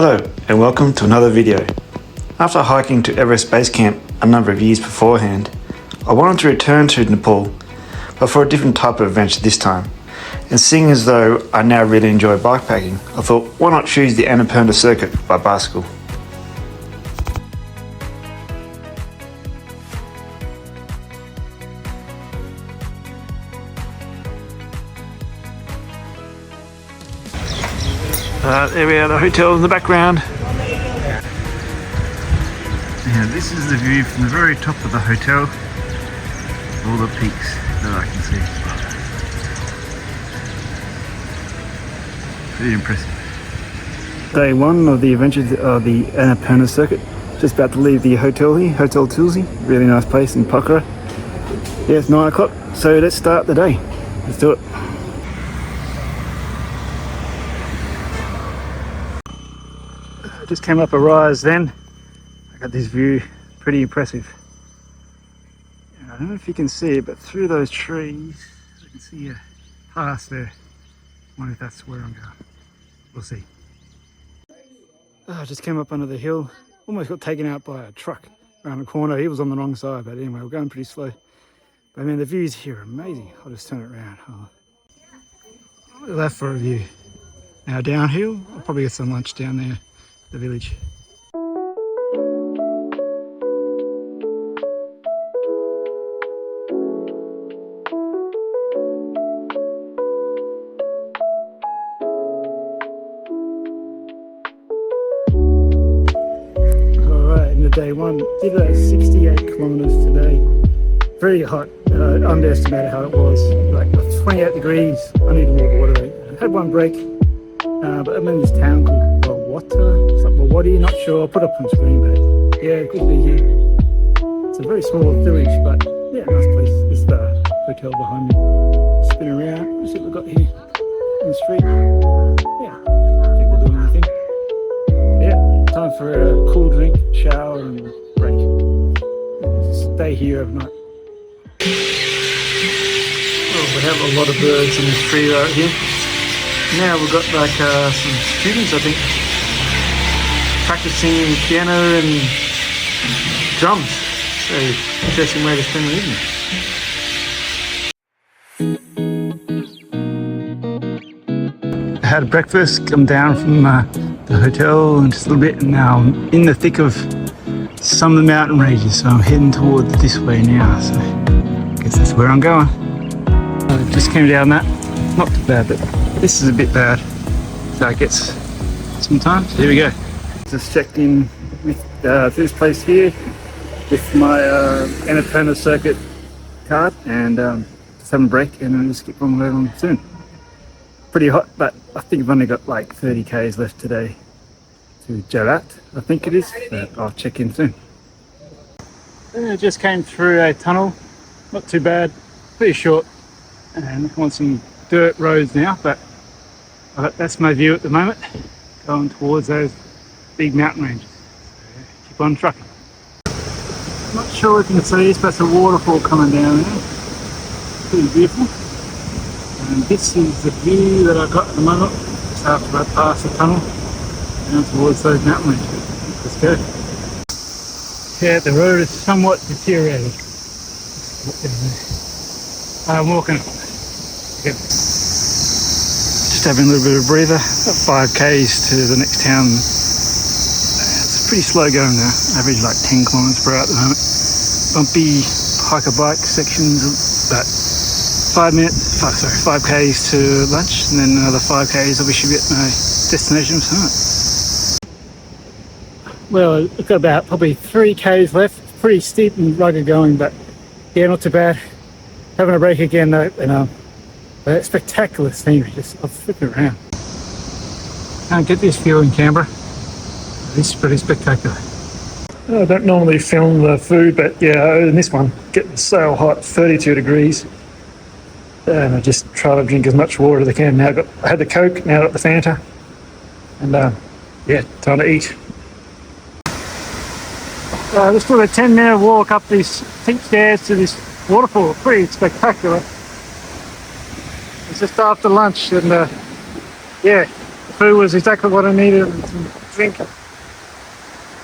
Hello and welcome to another video. After hiking to Everest Base Camp a number of years beforehand, I wanted to return to Nepal, but for a different type of adventure this time. And seeing as though I now really enjoy bikepacking, I thought why not choose the Annapurna Circuit by bicycle. There we are, the hotel in the background. And this is the view from the very top of the hotel. All the peaks that I can see. Pretty impressive. Day one of the adventures of the Annapurna Circuit. Just about to leave the hotel here, Hotel Tulsi. Really nice place in Pokhara. Yeah, it's 9 o'clock, so let's start the day. Let's do it. Just came up a rise then. I got this view, pretty impressive. I don't know if you can see it, but through those trees, I can see a pass there. I wonder if that's where I'm going. We'll see. I just came up under the hill, almost got taken out by a truck around the corner. He was on the wrong side, but anyway, we're going pretty slow. But I mean, the views here are amazing. I'll just turn it around. Look at that for a view. Now downhill, I'll probably get some lunch down there. The village. Alright, into day one. Did 68 kilometers today. Very hot. Underestimated how it was. Like 28 degrees. I need more water. I had one break. But I'm in this town called Wadi, not sure. I'll put up on screen, but yeah, it could be here. It's a very small village, but yeah, nice place. This is the hotel behind me. Spin around, let's see what we've got here in the street. Yeah, I think we'll do anything. Yeah, time for a cool drink, shower, and break. Stay here overnight. Well, we have a lot of birds in this tree right here. Now we've got like some students, I think, practicing piano and drums. So interesting way to spend the evening. I had breakfast, come down from the hotel in just a little bit, and now I'm in the thick of some of the mountain ranges, so I'm heading towards this way now. So I guess that's where I'm going. I just came down that, not too bad, but this is a bit bad. So it gets some time. So here we go. Just checked in with this place here with my Annapurna Circuit card, and just having a break, and I'll just get on moving soon. Pretty hot, but I think I've only got like 30 k's left today to Jagat, I think it is, but I'll check in soon. I just came through a tunnel, not too bad, pretty short, and I'm on some dirt roads now, but that's my view at the moment, going towards those big mountain ranges. So keep on trucking. Not sure if you can see this, but it's a waterfall coming down there. Pretty beautiful. And this is the view that I've got at the moment, just after I pass the tunnel down towards those mountain ranges. Let's go. Yeah, the road is somewhat deteriorated. I'm walking. Okay. Just having a little bit of a breather. About 5 k's to the next town. Pretty slow going now, average like 10 kilometers per hour at the moment. Bumpy hiker bike sections, about 5 k's to lunch, and then another 5 k's I should be at my destination tonight. Well, I've got about probably 3 k's left. It's pretty steep and rugged going, but yeah, not too bad. Having a break again though, and but spectacular scenery, just I'm flipping around. Can't get this view in Canberra. This is pretty spectacular. I don't normally film the food, but yeah, in this one, getting so hot, 32 degrees. And I just try to drink as much water as I can. Now I had the Coke, now I've got the Fanta. And yeah, time to eat. Just doing a 10-minute walk up these steep stairs to this waterfall. Pretty spectacular. It's just after lunch, and yeah, the food was exactly what I needed. drink.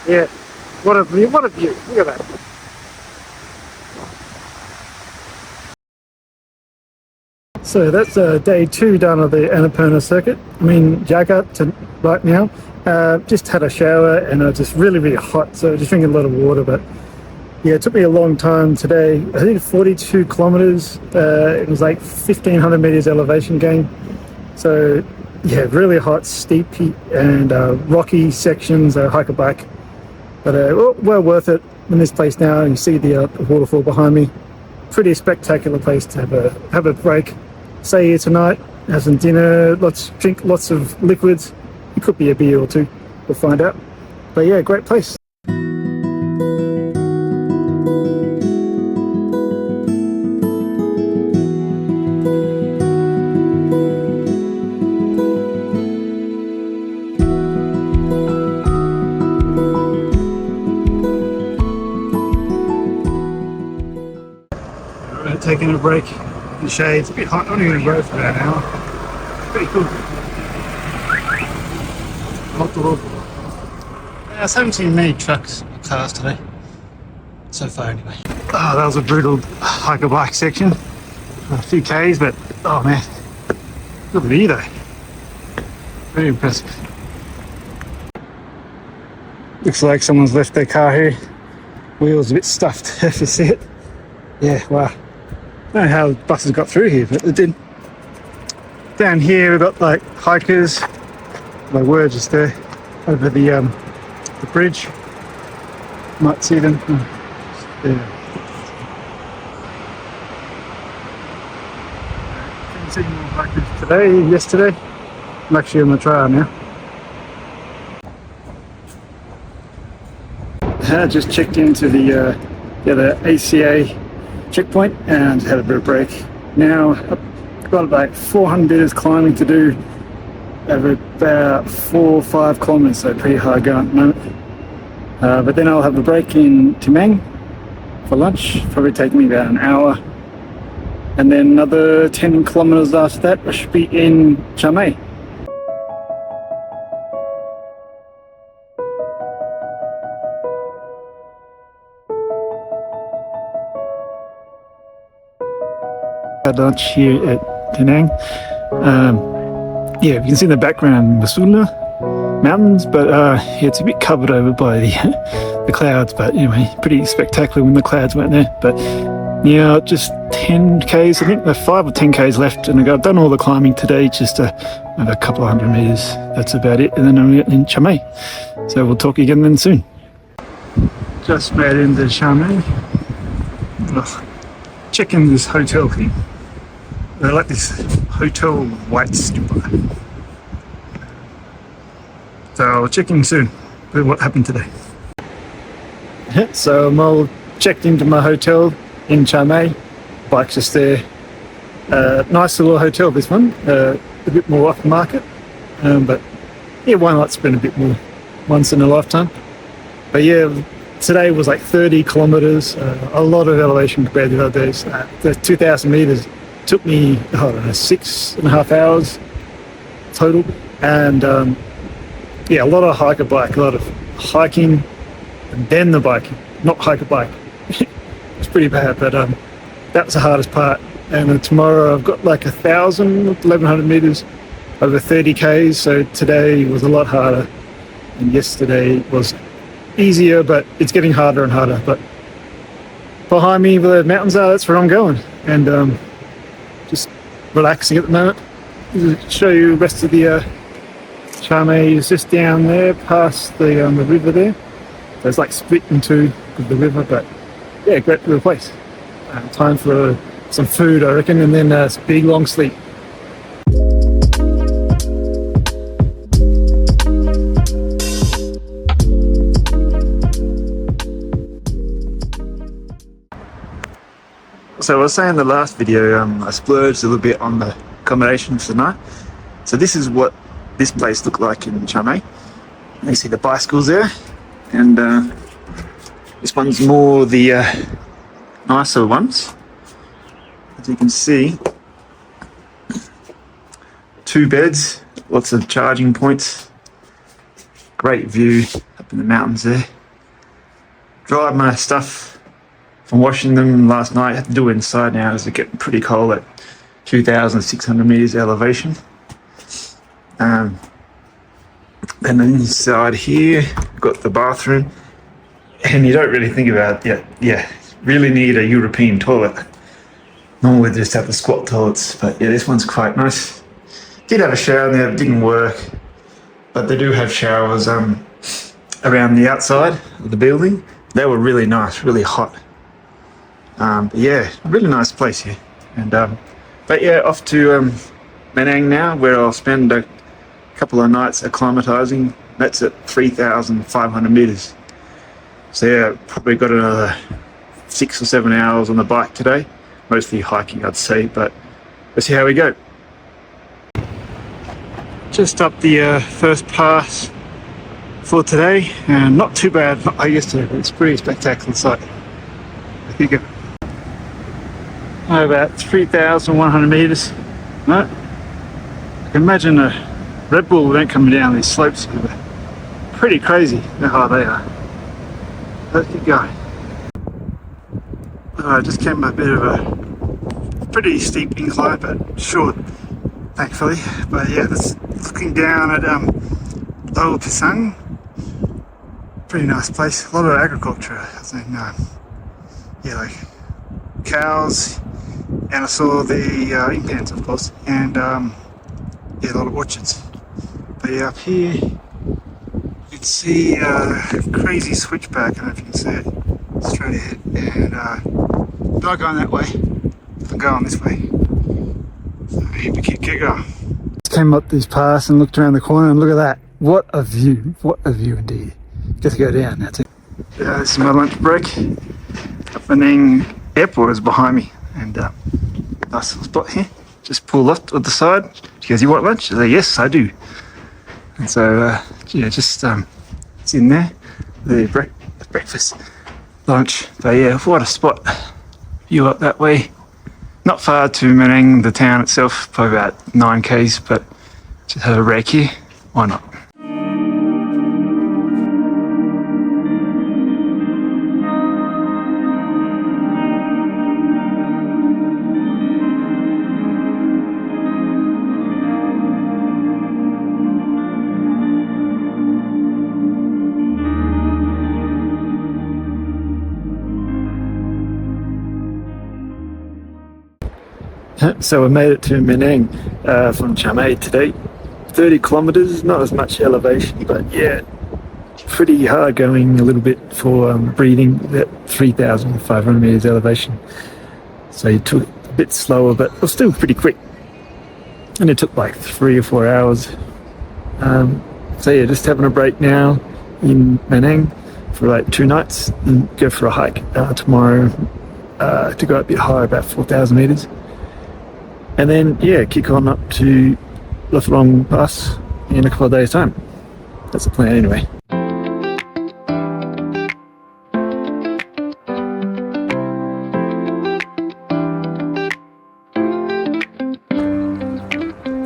Yeah, what a view, what a view. Look at that. So that's day 2 done of the Annapurna Circuit. I'm in Jagat right now. Just had a shower and it's just really hot, so just drinking a lot of water. But yeah, it took me a long time today. I think 42 kilometers. It was like 1,500 meters elevation gain. So yeah, really hot, steep and rocky sections. Hike a bike, but well worth it. In this place now, you see the waterfall behind me. Pretty spectacular place to have a break. Stay here tonight, have some dinner, drink lots of liquids. It could be a beer or two, we'll find out. But yeah, great place. We're taking a break. The shade, it's a bit hot, only going to go for about an hour. Pretty cool. I haven't seen many trucks or cars today, so far anyway. Oh, that was a brutal hiker bike section. A few Ks, but oh man, good view though. Very impressive. Looks like someone's left their car here. Wheels a bit stuffed, if you see it. Yeah, wow. I don't know how buses got through here, but it did. Down here we've got like hikers. They were just there over the bridge. Might see them. Yeah. Didn't see more hikers today, yesterday. I'm actually on the trail now. I just checked into the ACA checkpoint and had a bit of break. Now I've got about 400 meters climbing to do over about 4 or 5 kilometers, so pretty hard going at the moment. But then I'll have a break in Manang for lunch, probably take me about an hour, and then another 10 kilometers after that I should be in Chame. Had lunch here at Manang. Yeah, you can see in the background Masula mountains, but yeah, it's a bit covered over by the clouds. But anyway, pretty spectacular when the clouds weren't there. But yeah, just 10 Ks, I think there's 5 or 10 Ks left, and I've done all the climbing today, just a couple of 100 meters. That's about it, and then I'm in Chame. So we'll talk again then soon. Just made into Chame. Check in this hotel thing. I like this hotel white stupor. So I'll check in soon with what happened today. So I'm all checked into my hotel in Chame. Bike's just there. Nice little hotel, this one. A bit more off the market. But yeah, why not spend a bit more once in a lifetime? But yeah, today was like 30 kilometers, a lot of elevation compared to the other days. The 2,000 meters took me, I don't know, 6.5 hours total. And yeah, a lot of hiker bike, a lot of hiking and then the biking, not hiker bike. It's pretty bad, but that was the hardest part. And then tomorrow I've got like 1,100 meters over 30 Ks, so today was a lot harder. And yesterday was easier, but it's getting harder and harder. But behind me where the mountains are, that's where I'm going. And just relaxing at the moment. I'll show you the rest of the Chame is just down there past the river there. So it's like split in two with the river, but yeah, great little place. Time for some food, I reckon, and then a big long sleep. So I was saying in the last video, I splurged a little bit on the accommodation for the night. So this is what this place looked like in Chame. You see the bicycles there, and this one's more the nicer ones. As you can see, 2 beds, lots of charging points, Great view up in the mountains there. Dried my stuff from washing them last night. I have to do it inside now as it's getting pretty cold at 2,600 meters elevation. Then inside here, got the bathroom, and you don't really think about it. Yeah, really need a European toilet. Normally they just have the squat toilets, but yeah, this one's quite nice. Did have a shower in there, it didn't work, but they do have showers around the outside of the building. They were really nice, really hot. But yeah, really nice place here. And but yeah, off to Manang now, where I'll spend a couple of nights acclimatizing. That's at 3,500 meters. So yeah, probably got another 6 or 7 hours on the bike today. Mostly hiking, I'd say, but let's see how we go. Just up the first pass for today, and not too bad, not like yesterday, but it's a pretty spectacular sight. There you go. About 3,100 meters. No, I can imagine a Red Bull event coming down these slopes here, but pretty crazy how high they are. Let's keep going. I just came a bit of a pretty steep incline, but short, thankfully. But yeah, that's looking down at Lower Pisang. Pretty nice place. A lot of agriculture. I think, yeah, like cows, and I saw the ink pens, of course, and yeah, a lot of orchards. But yeah, up here you can see a crazy switchback. I don't know if you can see it straight ahead, and not going that way. I'm going this way. So here we keep going. Just came up this pass and looked around the corner, and look at that! What a view! What a view indeed. Get to go down. That's it. Yeah, this is my lunch break. Manang Airport is behind me, and nice little spot here. Just pull left at the side. She goes, "You want lunch?" I say, "Yes, I do." And so yeah, just it's in there. The breakfast, lunch. But yeah, what a spot. View up that way. Not far to Manang, the town itself, probably about 9 k's. But just have a break here. Why not? So we made it to Manang from Chame today. 30 kilometers, not as much elevation, but yeah, pretty hard going a little bit for breathing at 3,500 meters elevation. So you took it a bit slower, but it was still pretty quick. And it took like 3 or 4 hours. So yeah, just having a break now in Manang for like 2 nights and go for a hike tomorrow to go a bit higher, about 4,000 meters. And then, yeah, kick on up to the Thorong Pass in a couple of days' time. That's the plan anyway.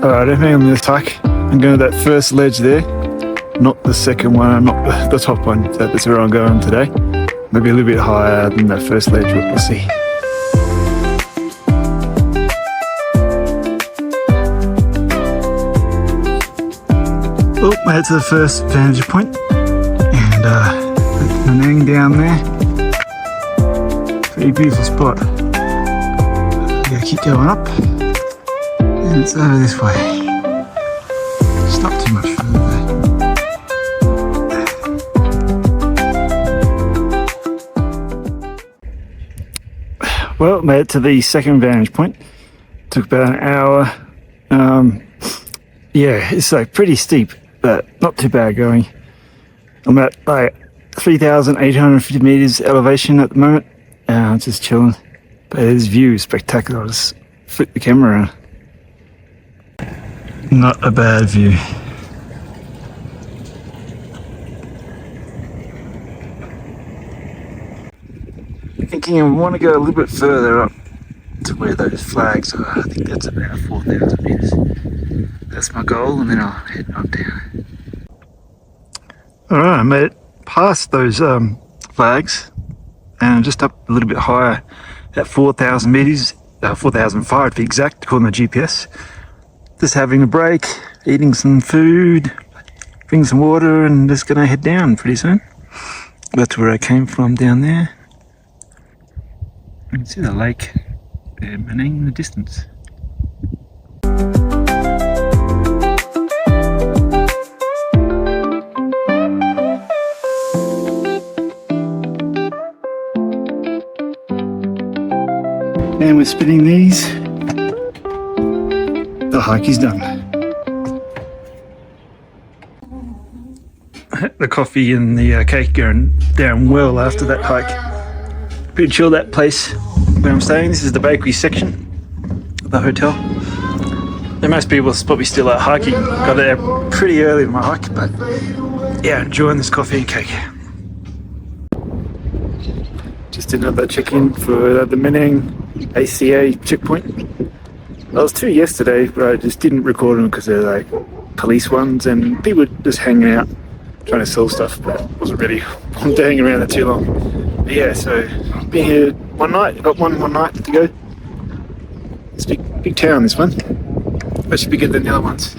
Alright, everything on this hike. I'm going to that first ledge there, not the second one, not the top one. That's where I'm going today. Maybe a little bit higher than that first ledge, but we'll see. Oh, I head to the first vantage point, and Manang down there. Pretty beautiful spot. Yeah, keep going up, and it's over this way. It's not too much further there. Well, made it to the second vantage point. Took about an hour. Yeah, it's like pretty steep, but not too bad going. I'm at like 3,850 meters elevation at the moment. Just chilling. But this view is spectacular. I'll just flip the camera around. Not a bad view. Thinking I want to go a little bit further up to where those flags are. I think that's about 4,000 meters. That's my goal, and then I'll head on down. Alright, I made it past those flags and just up a little bit higher at 4,000 meters, 4,005 to be exact, according to the GPS. Just having a break, eating some food, drinking some water, and just gonna head down pretty soon. That's where I came from down there. You can see the lake there, Manang in the distance. And we're spinning these. The hike is done. The coffee and the cake going down well after that hike. Pretty chill, that place where I'm staying. This is the bakery section of the hotel. And most people are probably still out hiking. Got there pretty early in my hike, but yeah, enjoying this coffee and cake. Just did another check-in for the Manang ACA checkpoint. There was two yesterday, but I just didn't record them because they're like police ones and people just hanging out trying to sell stuff, but it wasn't really to hang around there too long. But yeah, so been here one night, got one night to go. It's a big town, this one. That should be bigger than the other ones.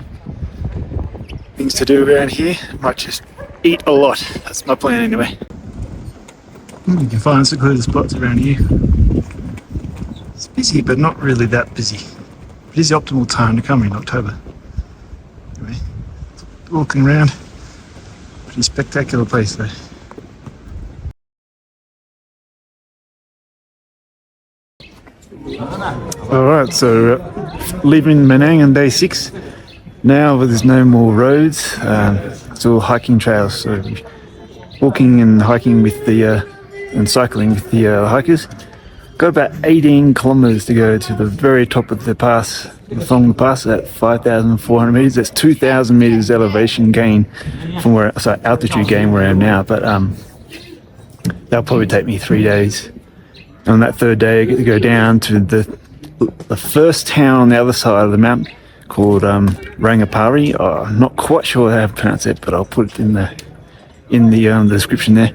Things to do around here, might just eat a lot. That's my plan anyway. You can find secluded spots around here. It's busy, but not really that busy. It is the optimal time to come in October. Anyway, walking around. Pretty spectacular place though. Alright, so leaving Manang on day 6. Now there's no more roads, it's all hiking trails. So walking and hiking with the and cycling with the hikers. Got about 18 kilometers to go to the very top of the pass, the Thorong pass at 5,400 meters. That's 2,000 meters elevation gain from where, sorry, altitude gain where I am now. But that'll probably take me 3 days. And on that third day, I get to go down to the first town on the other side of the mountain called Rangapari. Oh, I'm not quite sure how to pronounce it, but I'll put it in the description there.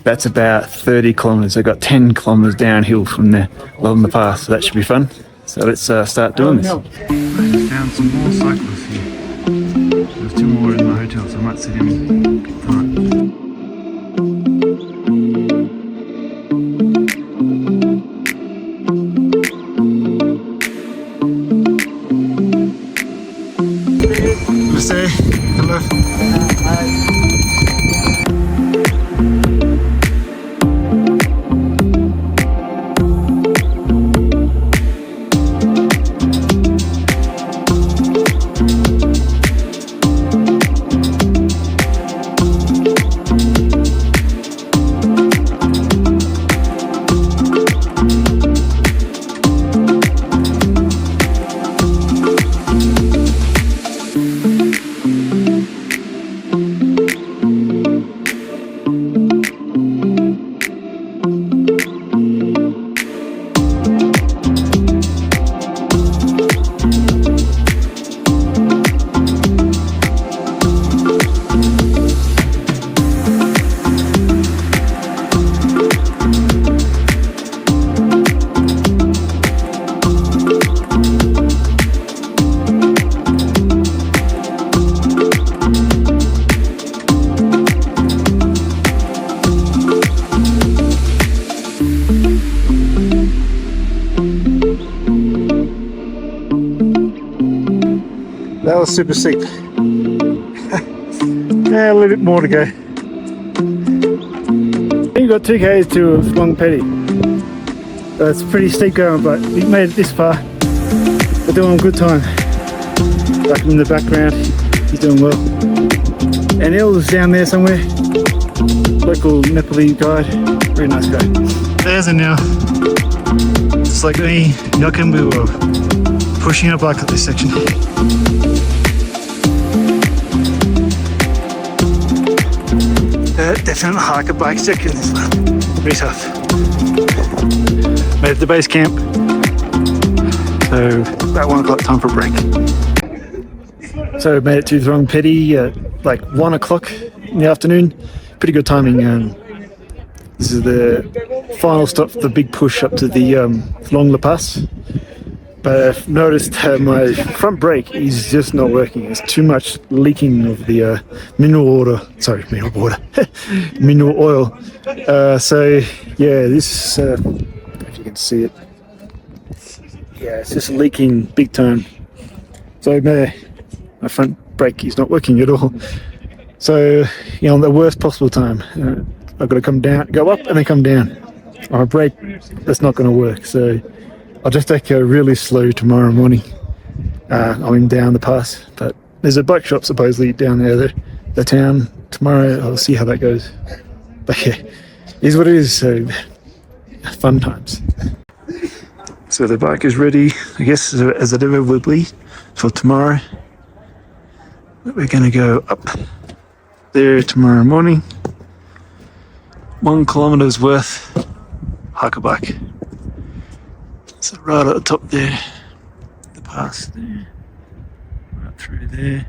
That's about 30 kilometers. I got 10 kilometers downhill from there along the pass, so that should be fun. So let's start doing this. I found some more cyclists here. There's 2 more in my hotel, so I might sit in tonight. Namaste. Hello. Hi. That was super steep. Yeah, a little bit more to go. You've got 2 k's to Long Petty. It's pretty steep going, but we made it this far. We're doing a good time. Back in the background, he's doing well. And Il's down there somewhere. Local Nepali guide, very nice guy. There's a now. Just like me, Yakin, we were pushing up like at this section. Definitely hike a bike section this one. Pretty tough. Made it to base camp. So about 1 o'clock, time for a break. So made it to Thorong Petty at like 1 o'clock in the afternoon. Pretty good timing. This is the final stop for the big push up to the Long La Pass. But I've noticed my front brake is just not working. There's too much leaking of the mineral oil. So yeah, this, if you can see it, yeah, it's just leaking big time. So my front brake is not working at all. So, on the worst possible time, I've got to come down, go up and then come down. On a brake, that's not going to work. So I'll just take a really slow tomorrow morning. Down the pass, but there's a bike shop supposedly down there, the town. Tomorrow I'll see how that goes. But yeah, it is what it is. So fun times. So the bike is ready, I guess, as it ever will be for tomorrow. We're going to go up there tomorrow morning. 1 kilometre's worth hike a bike. So right at the top there, the pass there, right through there.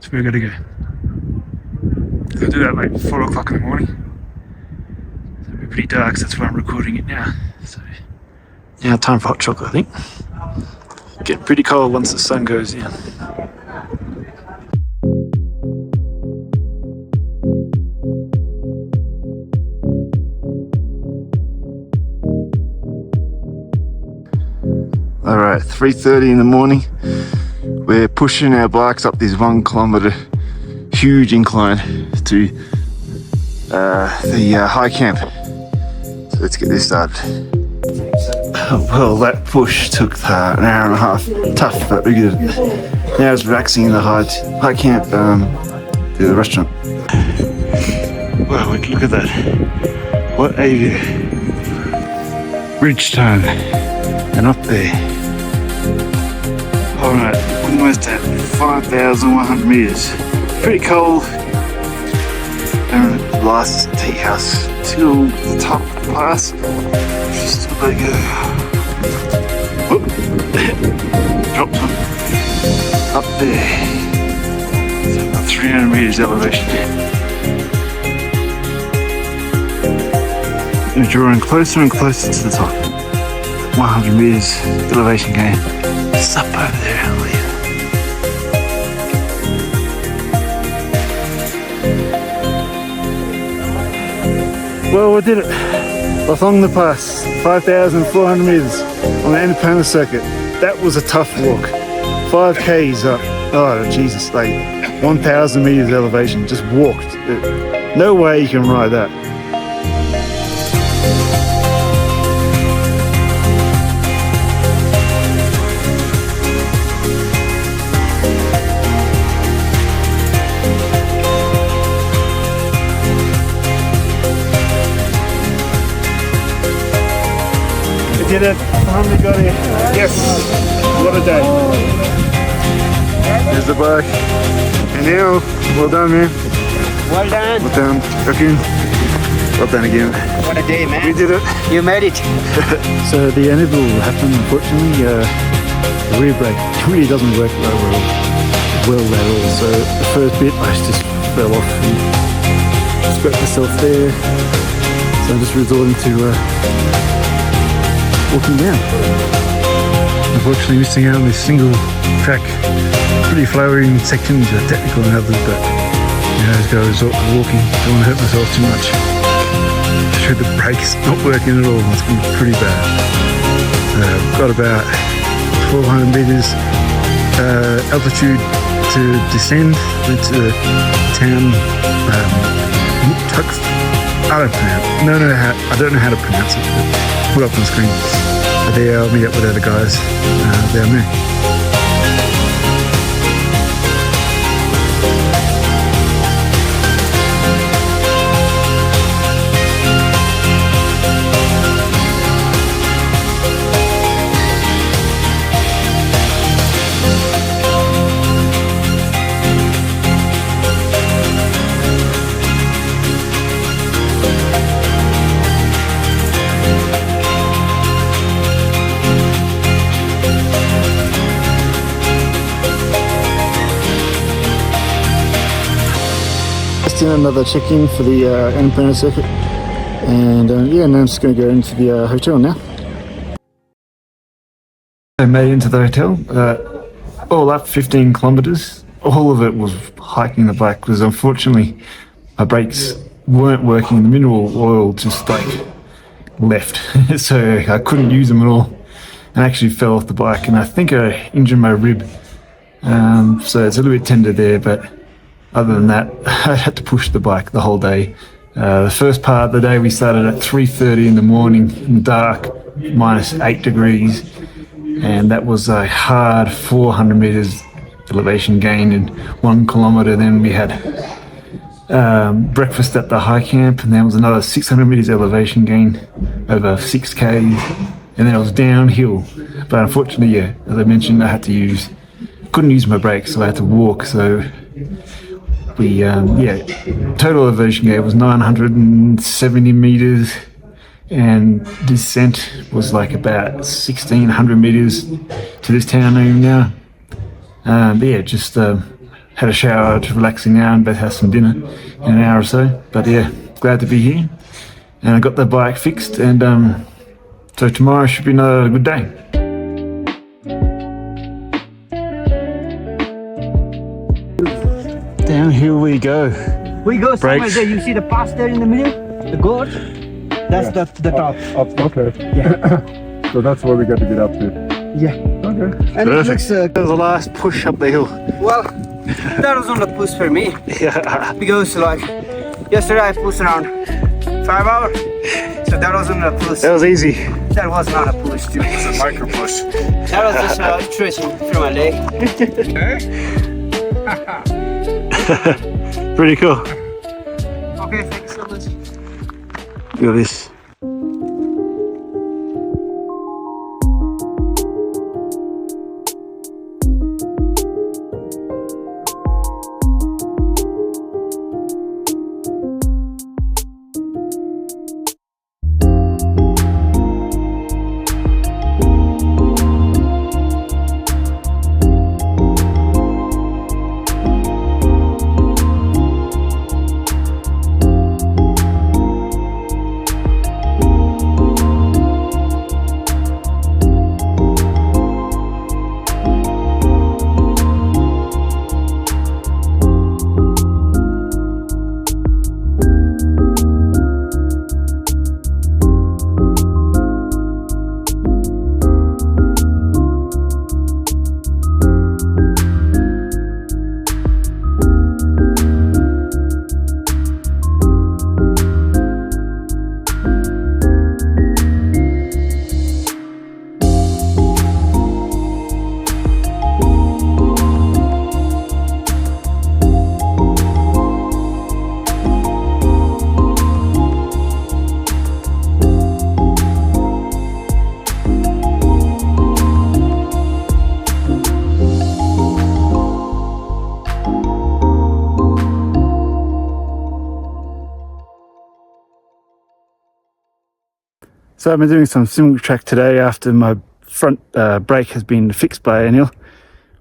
So we're going to go. I'll do that like 4 o'clock in the morning. So it'll be pretty dark, so that's why I'm recording it now. So now time for hot chocolate, I think. Getting pretty cold once the sun goes down. Alright, 3:30 in the morning. We're pushing our bikes up this 1 kilometre huge incline to the high camp. So let's get this started. Well, that push took an hour and a half. Tough, but we did it. Now it's relaxing in the high camp to the restaurant. Wow, look at that. What a view. Ridge time. And up there. Alright, almost at 5,100 meters. Pretty cold. And the last tea house till the top of the pass. Just let go. Whoop. Drop some. Up there. So about 300 meters elevation. We're drawing closer and closer to the top. 100 meters elevation gain. It's up over there, Ellie. Well, we did it. Along the pass, 5,400 meters on the Annapurna Circuit. That was a tough walk. 5 Ks up. Oh, Jesus, like 1,000 meters elevation. Just walked. No way you can ride that. Did it, finally got here. Yes, what a day. There's the bike. And now, well done, man. Well done. Well done, Joaquin. Well done again. What a day, man. We did it. You made it. So the inevitable happened, unfortunately. The rear brake really doesn't work well at all. So the first bit, I just fell off and scraped myself there. So I'm just resorting to walking down. Unfortunately missing out on this single track, pretty flowery sections, technical and others, but just got to resort to walking. Don't want to hurt myself too much. Sure, the brake's not working at all. It's been pretty bad. Got about 1,200 meters altitude to descend into the town. I don't know how to pronounce it. Put up on the screen. But there, I'll meet up with other guys down there. just in another check-in for the Annapurna Circuit, and yeah, now I'm just going to go into the hotel now. I made it into the hotel, all up 15 kilometres. All of it was hiking the bike because unfortunately my brakes weren't working. The mineral oil just like left, so I couldn't use them at all, and actually fell off the bike, and I think I injured my rib. So it's a little bit tender there, but other than that, I had to push the bike the whole day. The first part of the day we started at 3:30 in the morning, in dark, -8 degrees, and that was a hard 400 meters elevation gain in 1 kilometer. Then we had breakfast at the high camp, and there was another 600 meters elevation gain over 6k, and then it was downhill. But unfortunately, yeah, as I mentioned, I couldn't use my brakes, so I had to walk. So we, total elevation gain was 970 meters, and descent was like about 1600 meters to this town now. But yeah, just had a shower, just relaxing now, and about to have some dinner in an hour or so. But yeah, glad to be here, and I got the bike fixed, and so tomorrow should be another good day. Down here we go. We go somewhere Brakes. there. You see the pass there in the middle? The gorge? That's the top. Okay. Yeah. So that's where we got to get up to. Yeah. Okay. And it Perfect. looks That was the last push up the hill. well, that was on the push for me. Yeah. Because like yesterday I pushed around 5 hours. So that wasn't a push. That was easy. That was not a push. It was a micro push. That was just stretching through my leg. Pretty cool. Okay, thanks so much. Look at this. So I've been doing some single track today after my front brake has been fixed by Anil.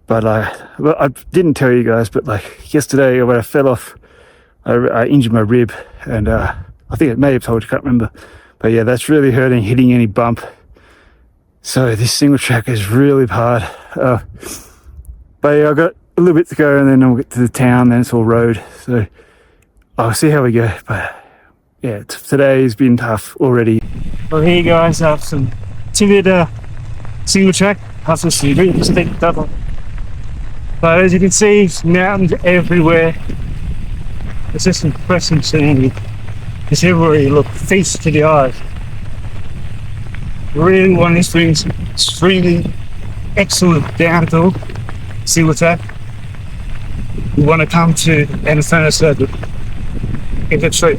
But I didn't tell you guys, but like yesterday when I fell off, I injured my rib, and I think it may have told you, can't remember. But yeah, that's really hurting, hitting any bump. So this single track is really hard. But yeah, I've got a little bit to go, and then I'll get to the town, then it's all road. So I'll see how we go. But yeah, today has been tough already. Well, here you guys have some timid single track. Has a really steep double. But as you can see, mountains everywhere. It's just impressive seeing this everywhere you look, feast to the eyes. Really one of these things, extremely excellent downhill single track. You want to come to Annapurna Circuit if it's true.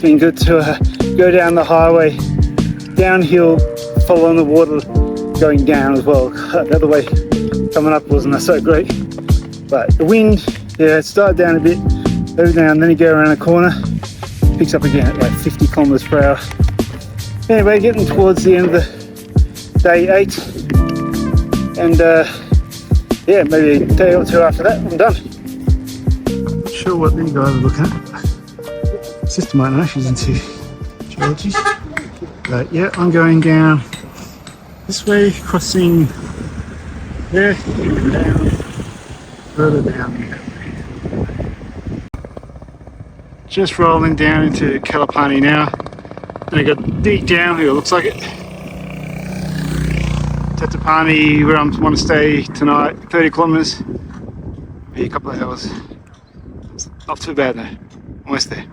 been good to go down the highway, downhill, following the water, going down as well. The other way coming up wasn't so great. But the wind, yeah, it started down a bit over now, and then you go around a corner, picks up again at like 50 kilometers per hour. Anyway, getting towards the end of the day 8, and yeah, maybe a day or two after that, I'm done. Not sure what these guys are looking at. Sister might know, she's into geology. But yeah, I'm going down this way, crossing there, down, further down. Just rolling down into Kalapani now, and I got deep downhill, looks like it. Tetapani, where I want to stay tonight, 30 kilometers, be a couple of hours. It's not too bad though, almost there.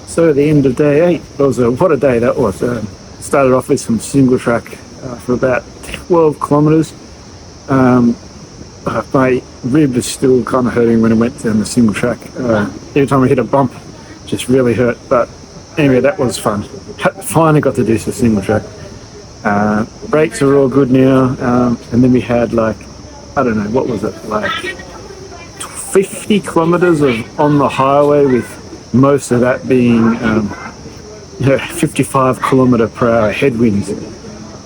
So at the end of day 8, what a day that was. Started off with some single track for about 12 kilometres. My rib was still kind of hurting when I went down the single track. Every time I hit a bump, just really hurt. But anyway, that was fun. Finally got to do some single track. Brakes are all good now. And then we had like, I don't know, what was it, like 50 kilometres of on the highway, with most of that being 55 kilometre per hour headwinds.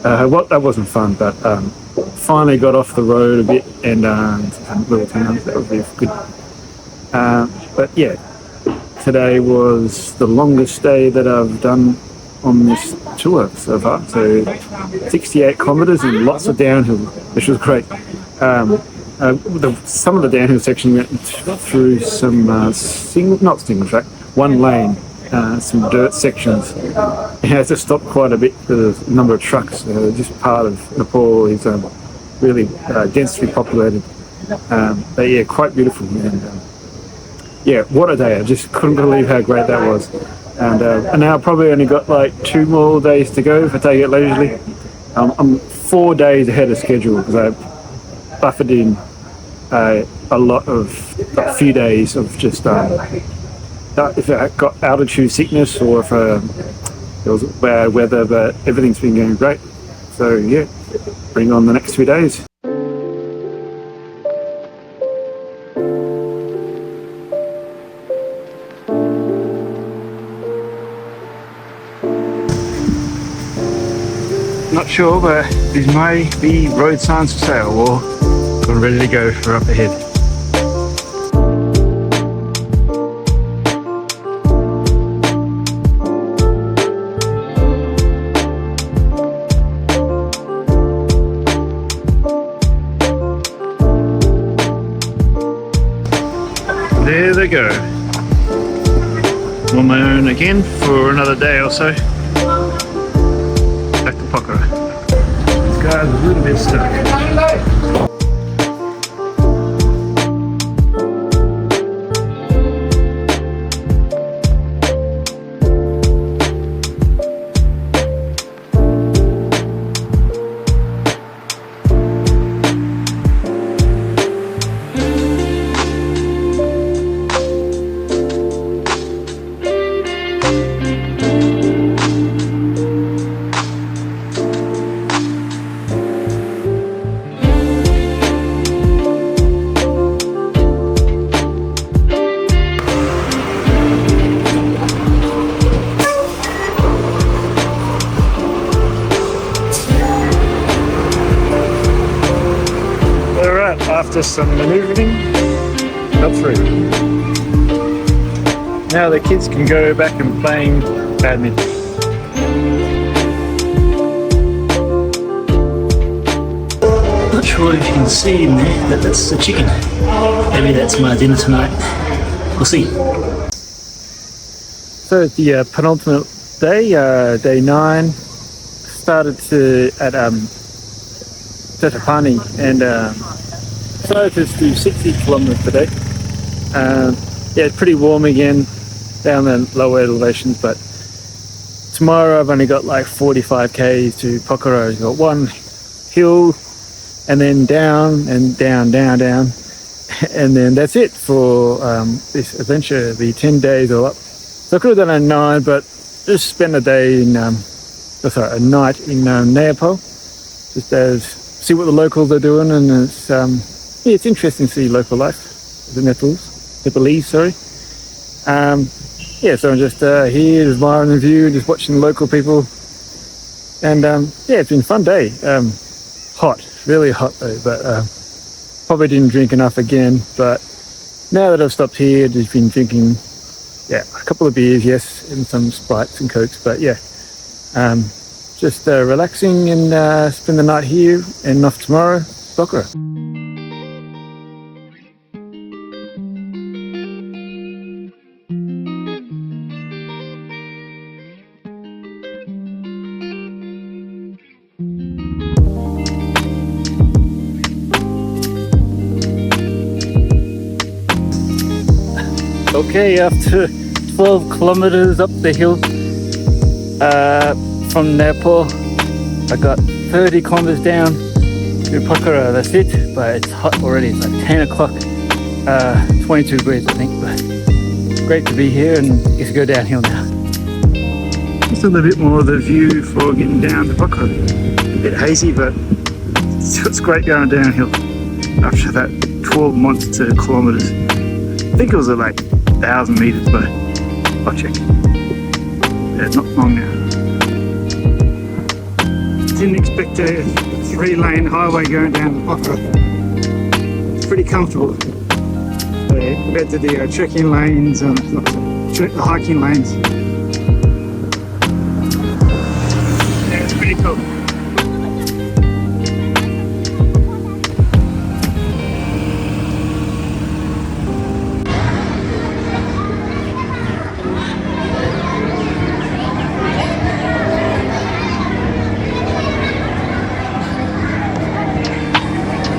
That wasn't fun, but finally got off the road a bit and little towns. That was really good. But yeah, today was the longest day that I've done on this tour so far. So 68 kilometres and lots of downhill, which was great. Some of the downhill section went through some not single track, one lane, some dirt sections. You had to stop quite a bit for the number of trucks. Just part of Nepal is really densely populated. But yeah, quite beautiful. And yeah, what a day. I just couldn't believe how great that was. And now I've probably only got like 2 more days to go if I take it leisurely. I'm 4 days ahead of schedule because I buffered in a few days of just if I got altitude sickness or if there was bad weather, but everything's been going great. So yeah, bring on the next few days. Not sure, but these may be road signs for sale, or we're ready to go for up ahead. There they go. on my own again for another day or so. Back to Pokhara. This guy's a little bit stuck. After some manoeuvring, got through. Now the kids can go back and playing badminton. Not sure if you can see in there that that's the chicken. Maybe that's my dinner tonight. We'll see. So it's the penultimate day, day 9. Started at Jetsettingjosh and started to do 60 kilometers per day. Yeah, it's pretty warm again down the lower elevations, but tomorrow I've only got like 45 k's to Pokhara. I've got one hill and then down and down, and then that's it for this adventure. It'll be 10 days all up. So I could have done a 9, but just spent a day in, a night in Nepal, just as see what the locals are doing, and it's it's interesting to see local life, the Nepalese, sorry. Yeah, so I'm just here, admiring the view, just watching the local people, and yeah, it's been a fun day. Hot, really hot though, but probably didn't drink enough again. But now that I've stopped here, I've just been drinking, yeah, a couple of beers, yes, and some Sprites and Cokes, but yeah, just relaxing and spend the night here and off tomorrow, Pokhara. Okay, after 12 kilometers up the hill from Nepal, I got 30 kilometers down to Pokhara. That's it, but it's hot already. It's like 10 o'clock, 22 degrees I think, but great to be here and get to go downhill now. Just a little bit more of the view for getting down to Pokhara. A bit hazy, but it's great going downhill after that 12 monster kilometers. I think it was at like 1,000 meters, but I'll check. Yeah, not long now. Didn't expect a 3-lane highway going down to Pokhara. It's pretty comfortable. Compared to the trekking lanes and the hiking lanes. Yeah, it's pretty cool.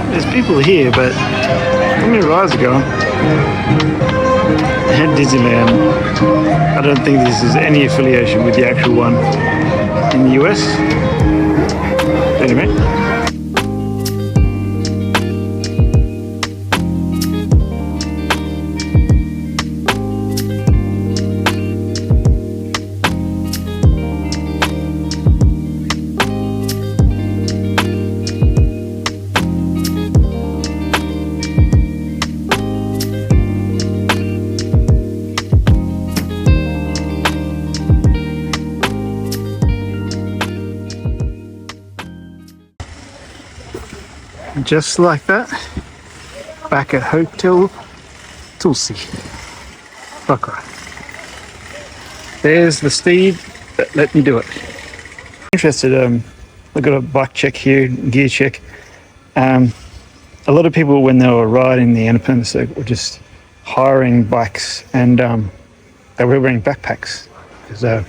There's people here, but how many rides are going? And Disneyland. I don't think this is any affiliation with the actual one in the US. Anyway. Just like that, back at Hotel Tulsi, Pokhara. There's the steed that let me do it. Interested, I've got a bike check here, gear check. A lot of people, when they were riding the Annapurna Circuit, were just hiring bikes, and they were wearing backpacks because they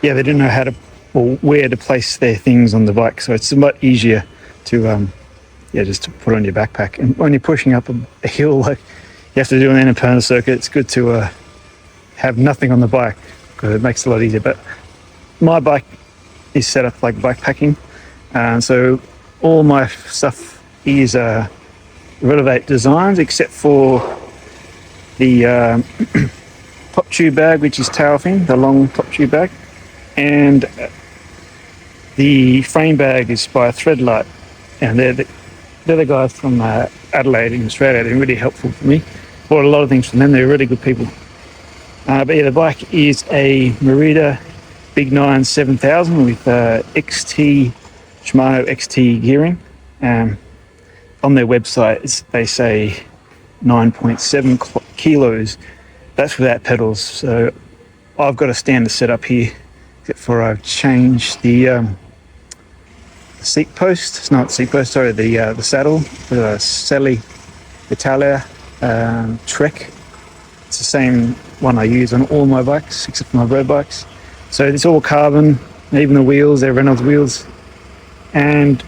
didn't know how to or where to place their things on the bike. So it's a lot easier to just to put on your backpack. And when you're pushing up a hill like you have to do an Annapurna Circuit, it's good to have nothing on the bike because it makes it a lot easier. But my bike is set up like bikepacking, so all my stuff is Relevate designs except for the top tube bag, which is tail fin, the long top tube bag, and the frame bag is by Threadlight, and they're the guys from Adelaide in Australia. They're really helpful for me. Bought a lot of things from them. They're really good people. But yeah, the bike is a Merida Big 9 7000 with XT Shimano XT gearing. On their website, they say 9.7 kilos. That's without pedals. So I've got a standard setup here, except for I've changed the seat post. It's not seat post, sorry, the saddle, the Sally Italia Trek. It's the same one I use on all my bikes, except for my road bikes. So it's all carbon, even the wheels, they're Reynolds wheels. And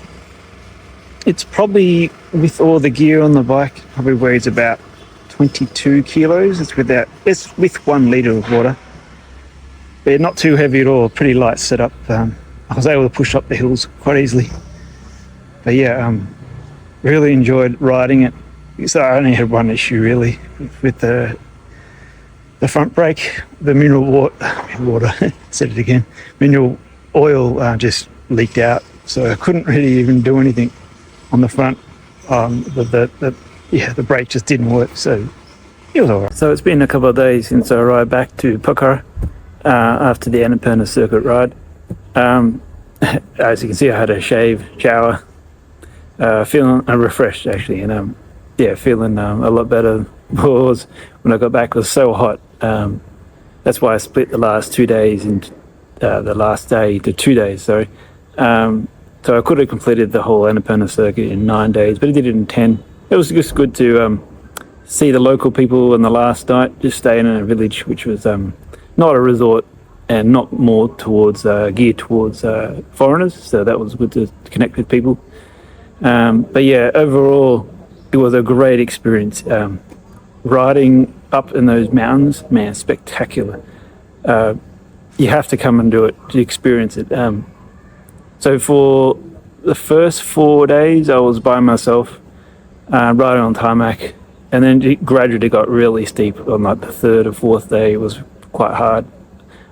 it's probably, with all the gear on the bike, probably weighs about 22 kilos. It's with 1 litre of water. But not too heavy at all, pretty light setup. I was able to push up the hills quite easily. But yeah, really enjoyed riding it. So I only had one issue really with the front brake. The mineral water, said it again, mineral oil just leaked out. So I couldn't really even do anything on the front. The brake just didn't work. So it was alright. So it's been a couple of days since I ride back to Pokhara after the Annapurna Circuit ride. As you can see, I had a shave, shower, feeling refreshed actually, and feeling a lot better. Because when I got back, it was so hot. That's why I split the last 2 days and the last day to 2 days. Sorry. So I could have completed the whole Annapurna Circuit in 9 days, but I did it in 10. It was just good to see the local people on the last night, just staying in a village which was not a resort and not more towards geared towards foreigners. So that was good to connect with people. But yeah, overall, it was a great experience. Riding up in those mountains, man, spectacular. You have to come and do it to experience it. So for the first 4 days, I was by myself, riding on tarmac, and then it gradually got really steep. On like the third or fourth day, it was quite hard.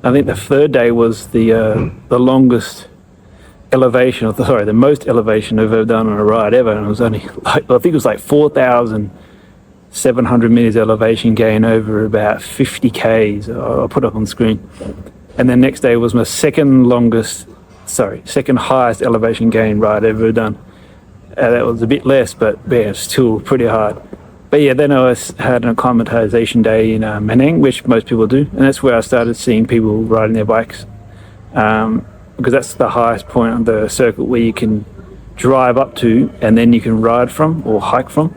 I think the third day was the longest elevation, the most elevation I've ever done on a ride ever, and it was only I think it was like 4,700 meters elevation gain over about 50 k's. I'll put up on screen. And then next day was my second highest elevation gain ride ever done. That was a bit less, but yeah, still pretty hard. But yeah, then I had an acclimatization day in Manang, which most people do, and that's where I started seeing people riding their bikes, because that's the highest point on the circuit where you can drive up to, and then you can ride from or hike from.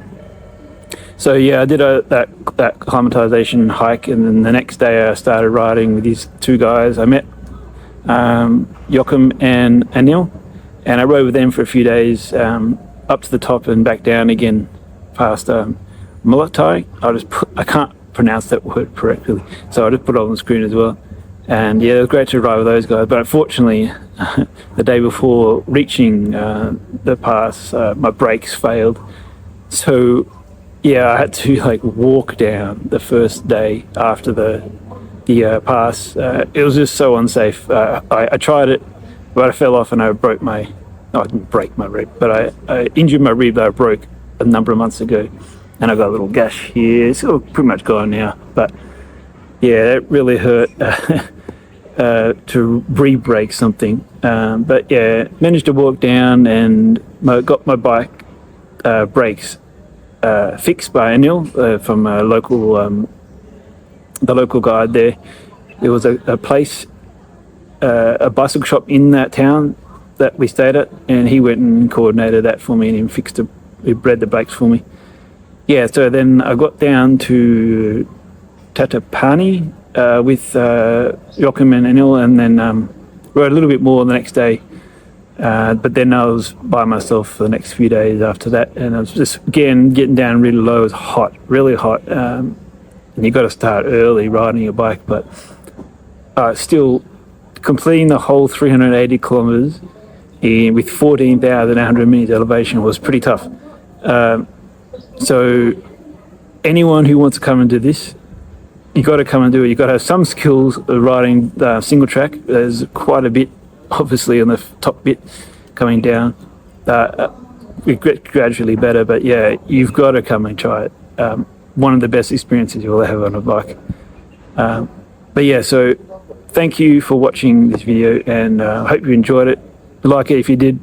So yeah, I did that acclimatization hike, and then the next day I started riding with these two guys I met, Joachim and Anil, and I rode with them for a few days, up to the top and back down again past Molokai. I can't pronounce that word correctly, so I just put it on the screen as well. And yeah, it was great to ride with those guys, but unfortunately the day before reaching the pass, my brakes failed. So yeah, I had to walk down the first day after the pass. It was just so unsafe. I tried it, but I fell off and I broke I didn't break my rib, but I injured my rib that I broke a number of months ago, and I got a little gash here. It's all pretty much gone now, but yeah, it really hurt to re-break something. But yeah, managed to walk down and got my bike brakes fixed by Anil from the local guide there. There was a place, a bicycle shop in that town that we stayed at, and he went and coordinated that for me, and he bred the brakes for me. Yeah, so then I got down to Tatapani, with Joachim and Anil, and then rode a little bit more the next day. But then I was by myself for the next few days after that, and I was just again getting down really low. It was hot, really hot, and you got to start early riding your bike. But still, completing the whole 380 kilometers with 14,800 meters elevation was pretty tough. So anyone who wants to come and do this, you got to come and do it. You got to have some skills riding single track. There's quite a bit, obviously, on the top bit coming down. It gets gradually better, but yeah, you've got to come and try it. One of the best experiences you'll have on a bike. But yeah, so thank you for watching this video, and I hope you enjoyed it. Like it if you did,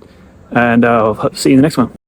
and I'll see you in the next one.